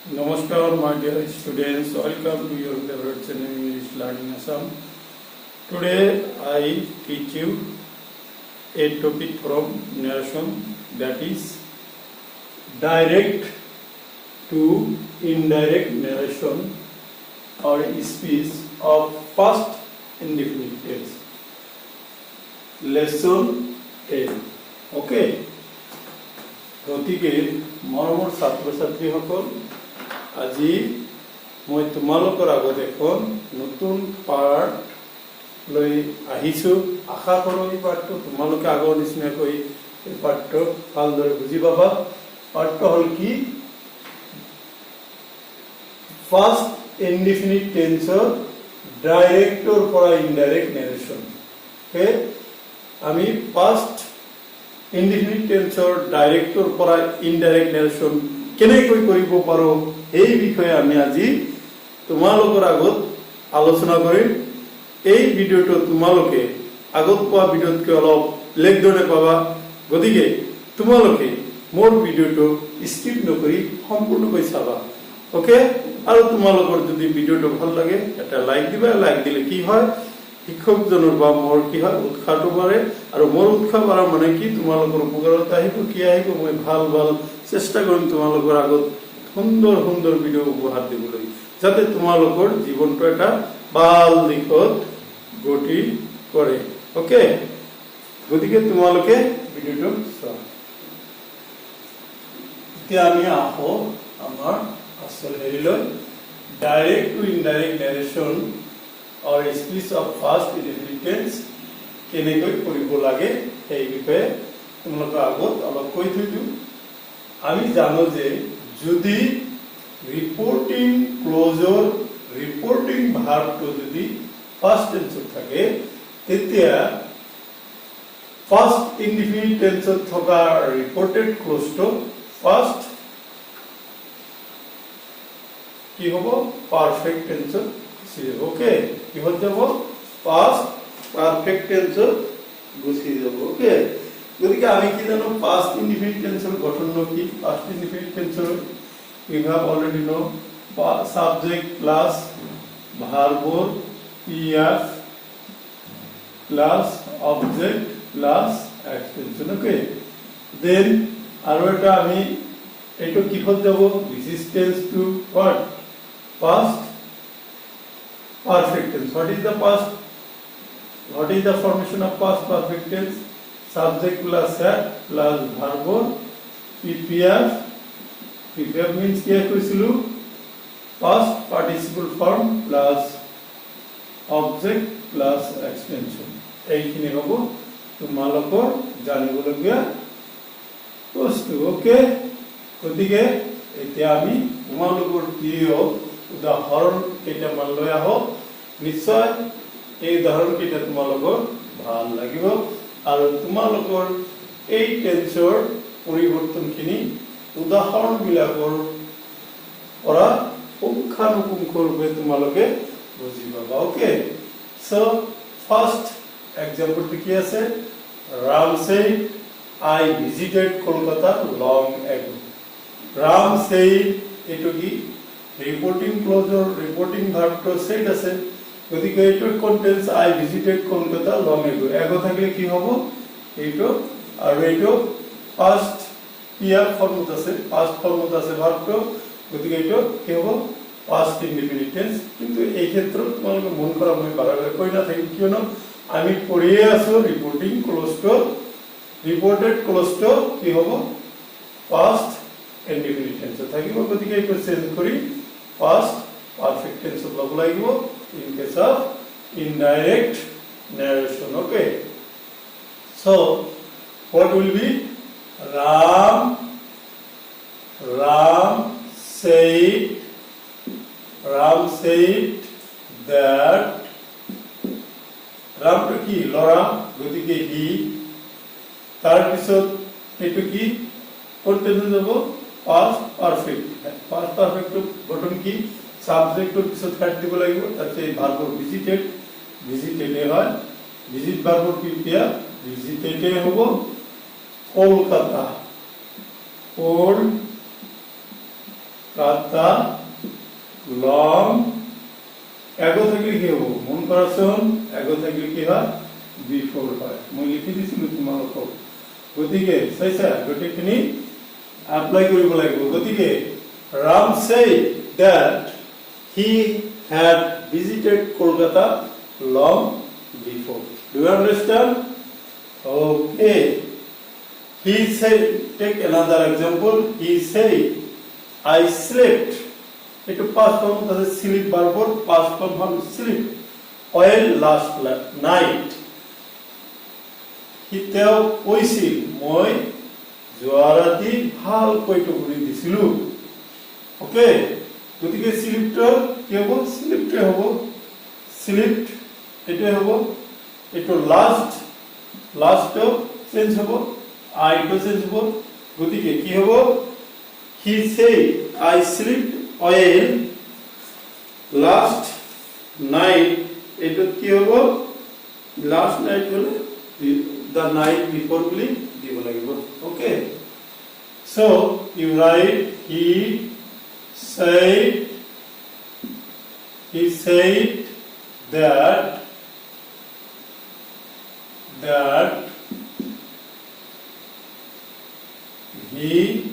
Namaskar, my dear students. Welcome to your favorite channel English Learning Assam. Today I teach you a topic from narration, that is direct to indirect narration or speech of past indefinite tense. Lesson 10. Okay. গতিকে মৰমৰ ছাত্ৰ ছাত্ৰীসকল, আজি মই তোমালোকৰ আগত এখন নতুন পাঠ লৈ আহিছোঁ। আশা কৰোঁ এই পাঠটো তোমালোকে আগৰ নিচিনাকৈ এই পাঠটো ভালদৰে বুজি পাবা। পাঠটো হ'ল কি? ফাৰ্ষ্ট ইনডিফিনিট টেন্সৰ ডাইৰেক্টৰ পৰা ইনডাইৰেক্ট নেৰেশ্যন। ওকে, আমি ফাৰ্ষ্ট ইনডিফিনিট টেন্সৰ ডাইৰেক্টৰ পৰা ইনডাইৰেক্ট নেৰেশ্যন কেনেকৈ কৰিব পাৰোঁ এই বিষয়ে আমি আজি তোমালোকৰ আগত আলোচনা কৰিম। এই ভিডিঅ'টো তোমালোকে আগত পোৱা ভিডিঅ'তকৈ অলপ বেলেগ ধৰণে পাবা। গতিকে তোমালোকে মোৰ ভিডিঅ'টো স্কিপ নকৰি সম্পূৰ্ণকৈ চাবা। ওকে, আৰু তোমালোকৰ যদি ভিডিঅ'টো ভাল লাগে এটা লাইক দিবা। লাইক দিলে কি হয়, শিক্ষকজনৰ বা মোৰ কি হয়, উৎসাহটো বাঢ়ে। আৰু মোৰ উৎসাহ বাঢ়া মানে কি, তোমালোকৰ উপকাৰত আহিব। কি আহিব, মই ভাল ভাল চেষ্টা কৰিম তোমালোকৰ আগত সুন্দৰ সুন্দৰ ভিডিঅ' উপহাৰ দিবলৈ, যাতে তোমালোকৰ জীৱনটো এটা ভাল দিশত গতি কৰে। ওকে, গতিকে তোমালোকে ভিডিঅ'টো চোৱা। এতিয়া আমি আহোঁ আমাৰ আচল হেৰিলৈ, direct to indirect narration or speech of past indefinite tense কেনেকৈ কৰিব লাগে সেই বিষয়ে তোমালোকৰ আগত অলপ কৈ থৈ দিওঁ। আমি জানো যে যদি ৰিপৰ্টিং ক্লজৰ ৰিপৰ্টিং ভাৰ্বটো যদি ফাৰ্ষ্ট টেন্সত থাকে, তেতিয়া ফাৰ্ষ্ট ইনডিফিনিট টেন্সত থকা ৰিপৰ্টেড ক্লজটো ফাৰ্ষ্ট কি হ'ব, পাৰফেক্ট টেন্সত গুচি যাব। ওকে, কিহত যাব, পাষ্ট পারফেক্ট টেন্সত গুচি যাব। ওকে, গতিকে আমি কি জানো পাষ্ট ইনডিফিনিট টেন্সৰ গঠন কি? পাষ্ট ইনডিফিনিট টেন্সৰ we have already know subject plus verb pf plus object plus extension. Okay, then আৰু এটা আমি এইটো কিহত যাব, resistance to what, past perfect tense. What is the past? What is the formation of past perfect tense? Subject plus had plus verb ppf. ppf means কি কৈছিলো, past participle form plus object plus extension. এইখিনি হ'ব তোমালোকৰ জানিবলগীয়া বস্তু। ওকে, গতিকে এতিয়া আমি তোমালোকৰ প্ৰিয় উদাহৰণ কেইটামান লৈ আহো। নিশ্চয় এই উদাহৰণ কেইটা তোমালোকৰ ভাল লাগিব আৰু তোমালোকৰ এই টেন্সৰ পৰিৱৰ্তনখিনি উদাহৰণ বিলাকৰ পৰা পুংখানুপুংখৰূপে তোমালোকে বুজি পাবা। ওকে, সো ফাৰ্ষ্ট এক্সাম্পলটো কি আছে, Ram said I visited Kolkata long ago. Ram said এইটো কি, রিপোর্টিং ক্লজৰ রিপোর্টিং ভার্বটো সেট আছে। গতিকে এইটো contains I visited Kolkata long ago. Ago থাকিলে কি হ'ব, এইটো আৰু এইটো পাস্ট পিয়াৰ ফর্মত আছে, পাস্ট ফর্মত আছে ভার্বটো। গতিকে এইটো কি হ'ব, পাস্ট ইনডিফিনিট টেন্স। কিন্তু এই ক্ষেত্ৰত তোমালোকে মন কৰা মই বাৰে কৈ নাথাকিম, কিয়নো আমি পঢ়িয়ে আছো রিপোর্টিং ক্লজটো, রিপোর্টেড ক্লজটো কি হ'ব, পাস্ট ইনডিফিনিট টেন্স থাকিব। গতিকে এইটো চেঞ্জ কৰি past perfect tense of log লাগিব in case of indirect narration. Okay, so what will be, ram said that, ram to কি, লৰা, গতিকে হি, তাৰ পিছত এইটো কি কন্টেন্স যাব, past perfect. past perfect to গঠন কি, সাবজেক্ট টু পিছত কাট দিব লাগিব, তাতে ভার্ব ভিজিটেড, ভিজিটেডে হয়, ভিজিট ভার্ব পিপিয়া, ভিজিটেডে হ'ব কলকাতা, cut the long এগো থাকলে কি হবো মন কৰাচোন এগো থাকলে কি হয় বিফোর হয় মই লিখি দিছিলো তোমালোকক গতিকে চাইছা গতিখিনি এপ্লাই কৰিব লাগিব গতিকে Ram said that he had visited Kolkata long before. Do you understand? Okay. He said, take another example. He said, I slept. It's a past form of the sleep verb, past form of sleep. Well, last night. He tell কৈছিল মই যোৱা ৰাতি ভালকৈ টোপনি দিছিলো ওকে গতিকে স্লিপটো কি হ'ব স্লিপটো হ'ব স্লিপড এটো হ'ব এটো লাস্ট চেঞ্জ হ'ব আই টু চেঞ্জ হ'ব গতিকে কি হ'ব he said I slept well last night এটো কি হ'ব last night হলে the night before বুলি দিব লাগিব okay so you write he said that he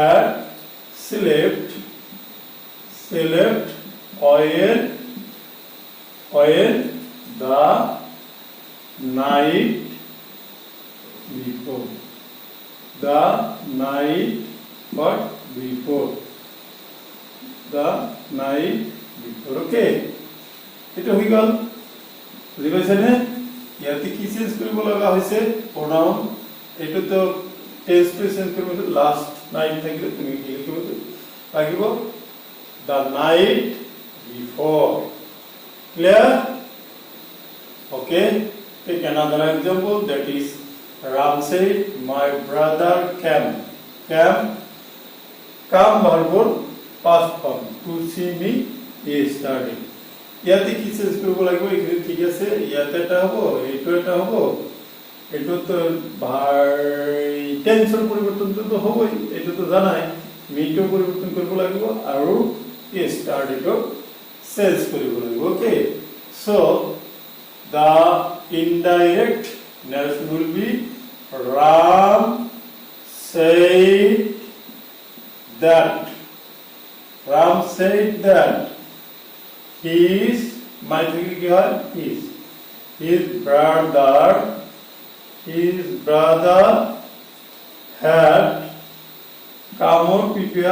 had slept on the night before the night before okay এটা হৈ গল বুজি পাইছে নে ইয়াতে কি চেঞ্জ কৰিব লগা হৈছে pronoun এটো তো টেন্স টু চেঞ্জ কৰিব লাস্ট নাইট থাকিলে তুমি কি লিখিব লাগিব the night before clear okay take another example that is Ram said my brother came verb past form to see me yesterday ইয়াতে কি চেঞ্জ কৰিব লাগিব এখানে ঠিক আছে ইয়াতে এটা হ'ব এটা হ'ব এটো তো টেন্সৰ পৰিৱৰ্তনটো তো হ'বই এটো তো জানাই মিটো পৰিৱৰ্তন কৰিব লাগিব আৰু yesterday চেঞ্জ কৰিব লাগিব ওকে so the indirect narration will be Ram said that his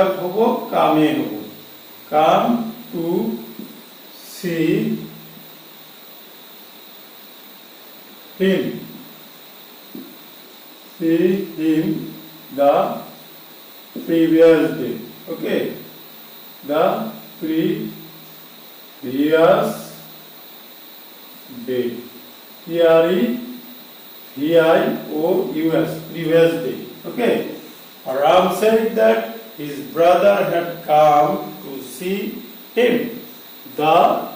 brother had come to see him the previous day okay the previous day previous day okay Ram said that his brother had come to see him the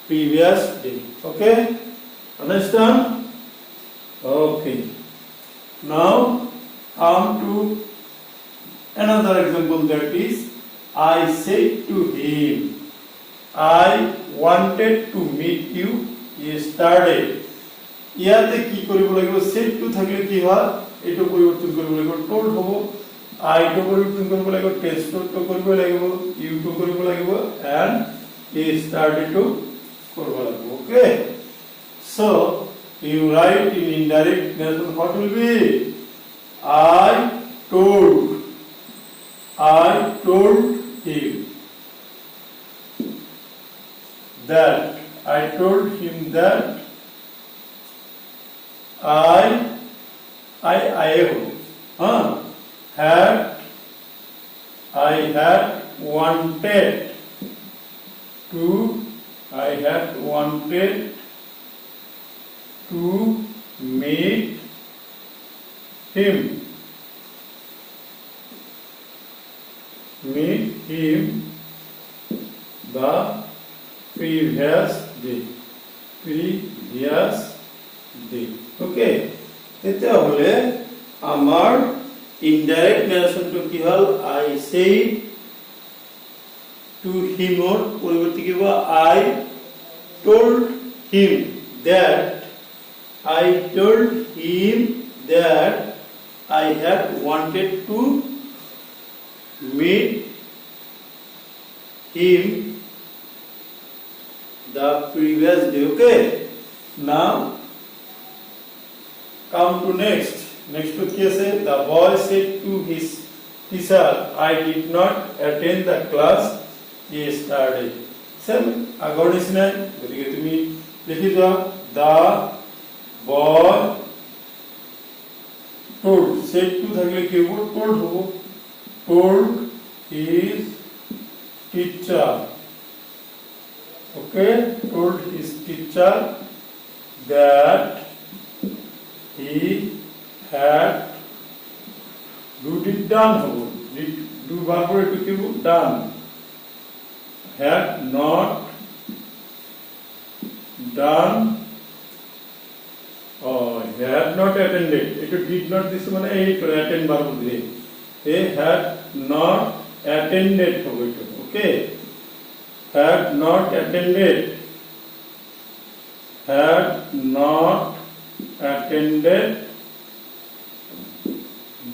previous day okay understand okay now come to another example that is I said to him I wanted to meet you yesterday ইয়াতে কি কৰিব লাগিব said to থাকিলে কি হয় এটো পৰিৱৰ্তন কৰিব লাগিব told হ'ব I to পৰিৱৰ্তন কৰিব লাগিব test to কৰিব লাগিব you to কৰিব লাগিব and yesterday to কৰিব লাগিব okay so you write in indirect narration what will be I told him that I told him that I had wanted to meet him the previous day okay তেতিয়াহলে আমাৰ indirect ন্যারেশনটো কি হল I said to him or পরিবর্তে কি হবে I told him that I told him that I had wanted to meet him the previous day. Okay, now come to next to case. The boy said to his teacher, I did not attend the class yesterday. Same আগৰ নিচিনাই গতিকে তুমি লিখি যোৱা the boy told said to থাকিলে কি হ'ব told হ'ব told his teacher. Okay, told his teacher that he had did done হ'ব do ভাৰ্বৰ এইটো কি হ'ব done had not done or had not attended. It did not this one to attend verb দিয়ে they had not attended হবে এটা okay had not attended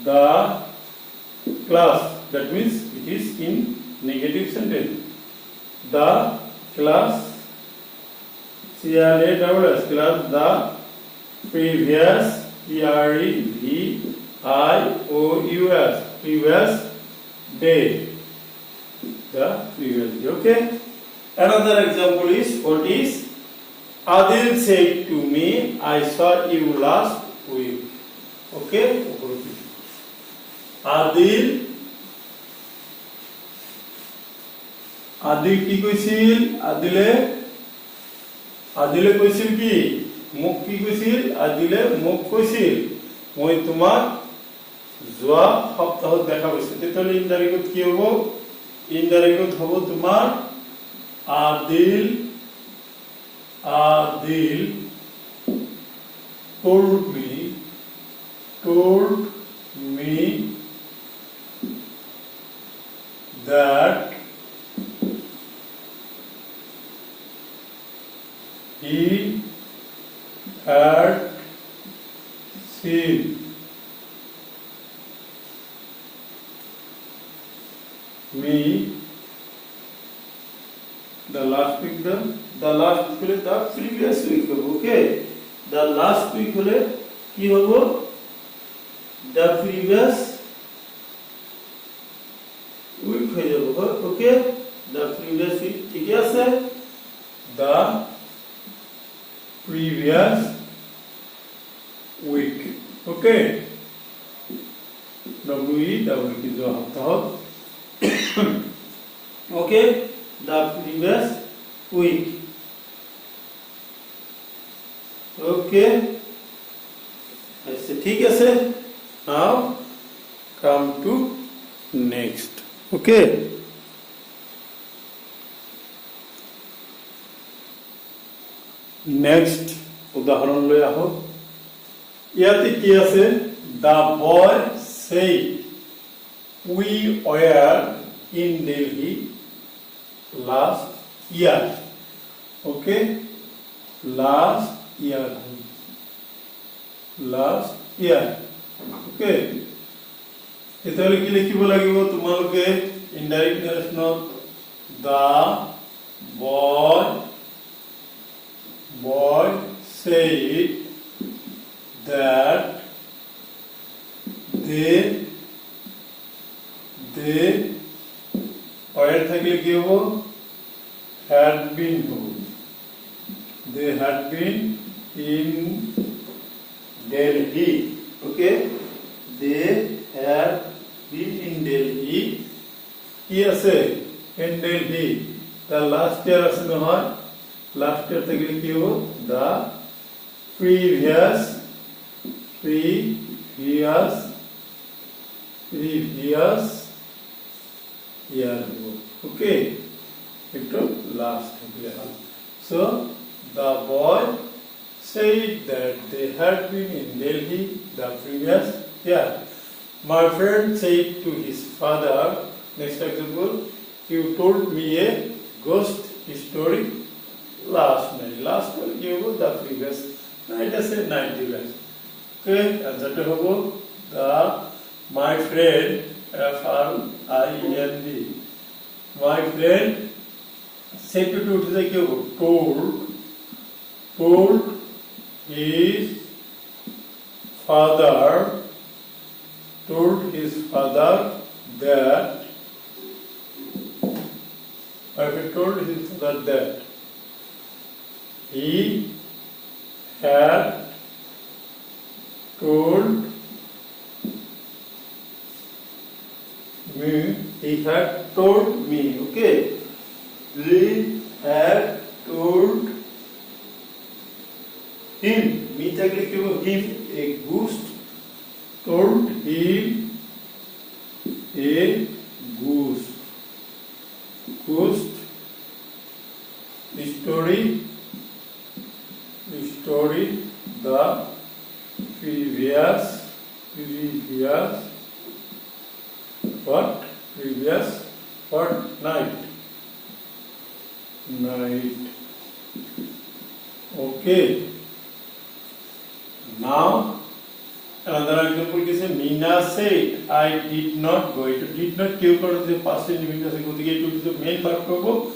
the class. That means it is in negative sentence. The class class the previous previous day. The previous day. Okay, another example is what is Adil said to me I saw you last week. Okay, Adil কি কৈছিল আদিলে কৈছিল কি মোক কি কৈছিল আদিলে মোক কৈছিল মই তোমাক যোৱা সপ্তাহত দেখা পাইছো তেতিয়ালে ইনডাইৰেক্ট কি হ'ব ইনডাইৰেক্ট হ'ব তোমাৰ Adil told me that he had seen me the last week the previous week. Okay, the last week হলে কি হবে the previous week হয়ে যাবে. Okay, the previous week ঠিক আছে the previous week. Okay, W की जो हफ्ता हो okay the previous week. Okay, ऐसे ठीक है से now come to next. Okay, next উদাহরণ লৈ আহো ইয়াতে কি আছে the boy said we were in Delhi last year. Okay, last year. Okay, এতলে কি লিখিব লাগিব তোমালোকে indirect ন্যারেশনত the boy said that they where থাকলে কি হবে had been হবে they had been in Delhi. Okay, they had been in Delhi. কি আছে in Delhi the last year আছে নহয় last year থাকলে কি হবে the previous year. Okay, it's last year. So the boy said that they had been in Delhi the previous year. My friend said to his father, next example, you told me a ghost story last night. Last night you were the previous night, I said 90 less. Okay, answer to hobo the my friend FRIEND. My friend said to do the told his father that my friend told his father that he had told me, okay? He had told him, me takle ki wo him a ghost told him a ghost story the previous night. Okay, now another example is Meena said I did not go. It did not give for the past individual go to the main verb go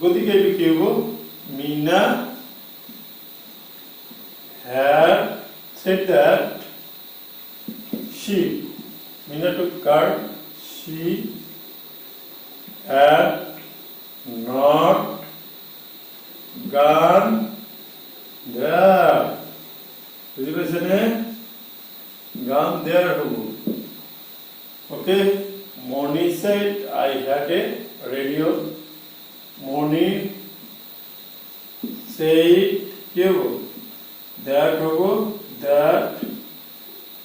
to Meena had said that Meena took car, she had not gone there. Gone there. Okay. Moni said I had a radio. Moni said that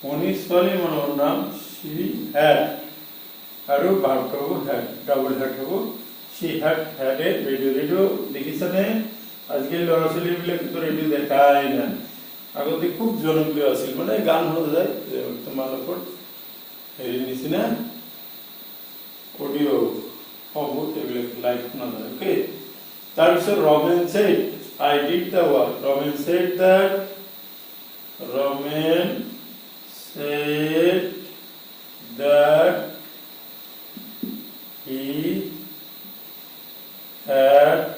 Moni sorry naam she had. Aru verb had double had she had a radio দেখিছানে আজকাল ল'ৰা ছোৱালীবিলাক তো radio' দেখাই না আগতে খুব জনপ্ৰিয় আছিল মানে গান শুনা যায় তোমালোকৰ হেৰি নিচিনা অডিঅ' হ'ব এইবিলাক লাইভ শুনা যায় অ'কে তাৰপিছত Ramen said I did the work. Roman said that he had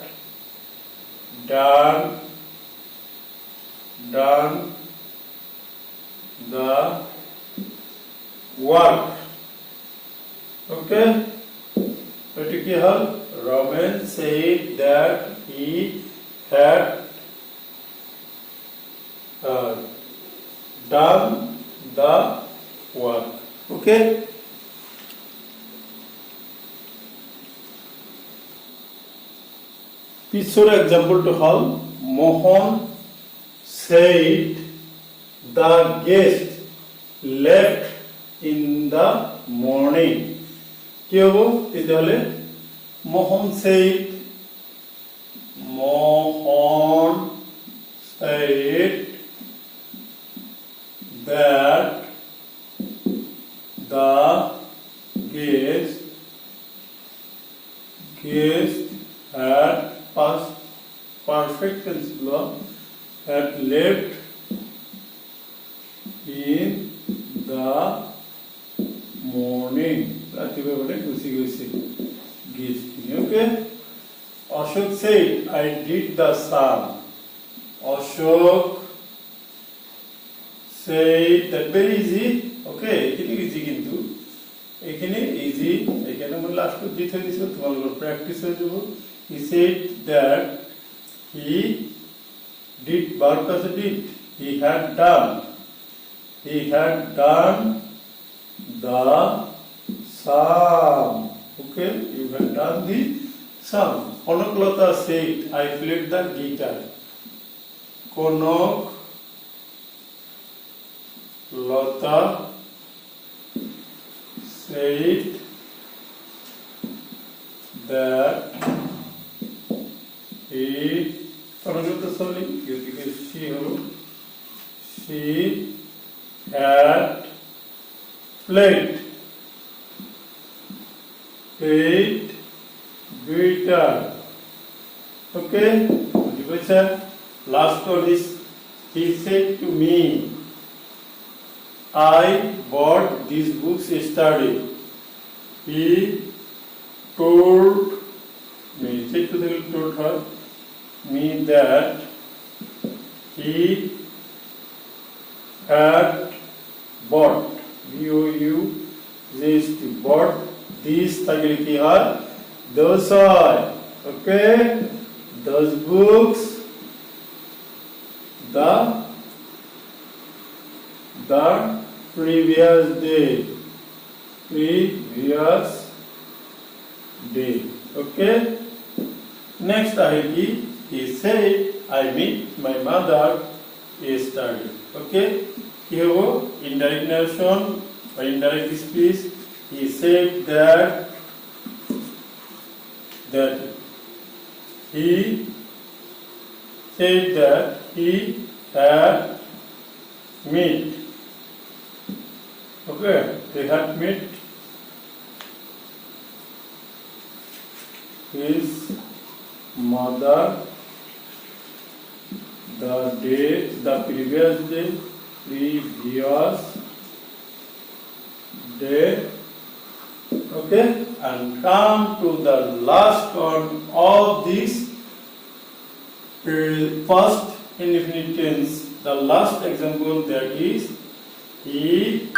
done the work. Okay? Roman said that he had done the work. Okay? পিছৰ এক্সাম্পলটো হ'ল মোহন said the guest left in the morning. কি হ'ব তেতিয়াহ'লে মোহন said that the guest had past perfect tense had left in the morning. রাতিবে বলে গুছি গেছে guest. Okay? Ashok said I did the sum. Ashok said that very easy. Okay, এখানে easy কিন্তু এখানে easy এখানে আমরা লাস্ট দিতে দিছো তোমাদের প্র্যাকটিস হয়ে যাব. He said that he did verb as a did. He had done the sum. Okay, you have done the sum. Konoklata said I played the guitar. Konoklata said that he she had plate, plate, waiter. Okay, last one is, he said to me, I bought these books yesterday. He told me, told her, me that he had bought, B-O-U-G-S-T, bought these tagliki are those are, okay, those books, the previous day, okay. Next ahiki, he said, I meet my mother yesterday, okay. Here indirect narration or indirect speech. He said that he said that he had met, okay, they had met his mother the previous day, okay, and come to the last one of this first indefinite tense. The last example, that is, he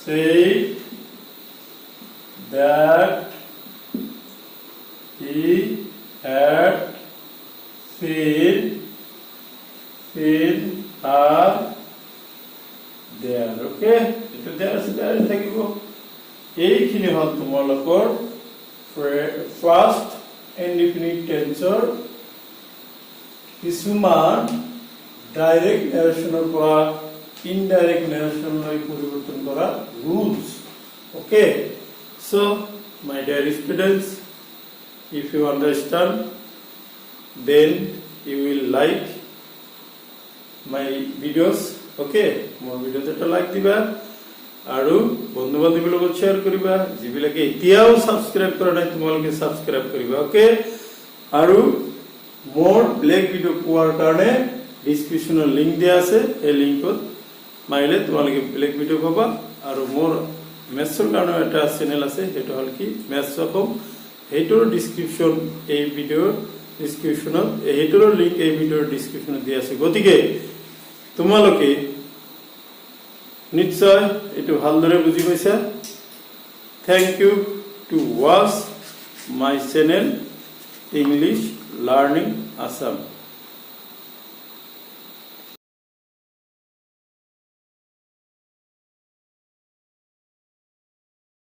said that he had seen her there, okay. Eto there thakibo. এইখিনি হল তোমালোকৰ first indefinite টেন্সৰ কিছুমান direct নেৰেশ্যনৰ পৰা indirect নেৰেশ্যনলৈ পৰিৱৰ্তন কৰা rules, okay. So my dear students, if you understand, then you will like my videos, okay. মোৰ ভিডিঅ'ত এটা লাইক দিবা আৰু বন্ধু বান্ধৱীৰ লগত শ্বেয়াৰ কৰিবা, যিবিলাকে এতিয়াও সাবস্ক্ৰাইব কৰা নাই তোমালোকে সাবস্ক্ৰাইব কৰিবা, ওকে। আৰু মোৰ ব্লেক ভিডিঅ পোৱাৰ কাৰণে ডিসক্ৰিপচনৰ লিংক দিয়া আছে, এই লিংকত মাৰিলে তোমালোকে ব্লেক ভিডিঅ পাবা। আৰু মোৰ মেথছৰ কাৰণে এটা চেনেল আছে, সেইটো হল কি মেথছ অসম, সেইটোৰ ডিসক্ৰিপচন এই ভিডিঅ'ৰ ডিসক্ৰিপচনত, সেইটোৰ লিংক এই ভিডিঅ'ৰ ডিসক্ৰিপচনত দিয়া আছে। গতিকে তোমালোকে নিশ্চয় এটো ভালদৰে বুজি পাইছা। Thank you to watch my channel English learning Assam.